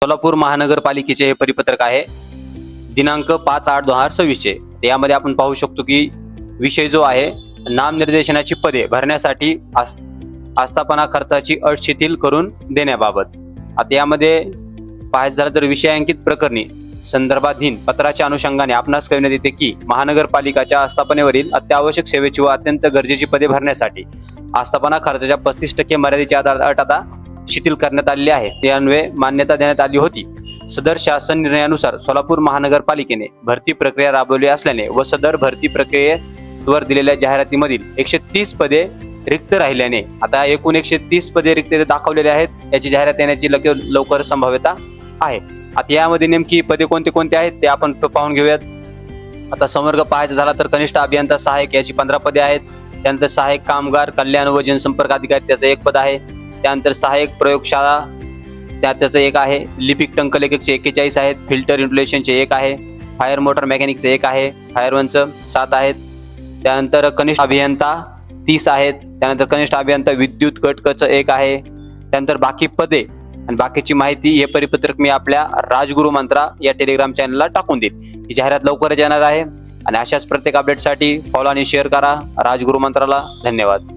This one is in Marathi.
सोलापूर महानगरपालिकेचे हे परिपत्रक आहे दिनांक 5/8/2026 चे। यामध्ये आपण पाहू शकतो की विषय जो आहे नामनिर्देशनाची पदे भरण्यासाठी आस्थापना खर्चाची अट शिथिल करून देण्याबाबत। आता यामध्ये पाहायचं झालं तर विषयांकित प्रकरणी संदर्भाधीन पत्राच्या अनुषंगाने आपणास कळविण्यात येते की महानगरपालिकाच्या आस्थापनेवरील अत्यावश्यक सेवेची व अत्यंत गरजेची पदे भरण्यासाठी आस्थापना खर्चाच्या 35% मर्यादेची अट आता शिथिल करण्यात आलेली आहे। यान्वये मान्यता देण्यात आली होती। सदर शासन निर्णयानुसार सोलापूर महानगरपालिकेने भरती प्रक्रिया राबवली असल्याने व सदर भरती प्रक्रियेवर दिलेल्या जाहिरातीमधील 130 पदे रिक्त राहिल्याने आता एकूण 130 पदे रिक्त दाखवलेले आहेत। याची जाहिरात येण्याची लवकर संभाव्यता आहे। आता यामध्ये नेमकी पदे कोणते कोणते आहेत ते आपण पाहून घेऊयात। आता संवर्ग पाहायचा झाला तर कनिष्ठ अभियंता सहाय्यक याची 15 पदे आहेत। त्यानंतर सहाय्यक कामगार कल्याण व जनसंपर्क अधिकारी त्याचं 1 पद आहे। त्यानंतर सहाय्यक प्रयोगशाळा त्याचं 1 आहे। लिपिक टंकलेखकचे 41 आहेत। फिल्टर इन्स्टॉलेशनचे 1 आहे। फायर मोटर मेकॅनिकचे 1 आहे। फायरवनचं 7 आहेत। त्यानंतर कनिष्ठ अभियंता 30 आहेत। त्यानंतर कनिष्ठ अभियंता विद्युत घटकाचं 1 आहे। त्यानंतर बाकी पदे आणि बाकीची माहिती हे परिपत्रक मी आपल्या राजगुरु मंत्रा या टेलिग्राम चॅनलला टाकून देईल। ही जाहिरात लवकरच येणार आहे आणि अशाच प्रत्येक अपडेटसाठी फॉलो आणि शेअर करा राजगुरु मंत्राला। धन्यवाद।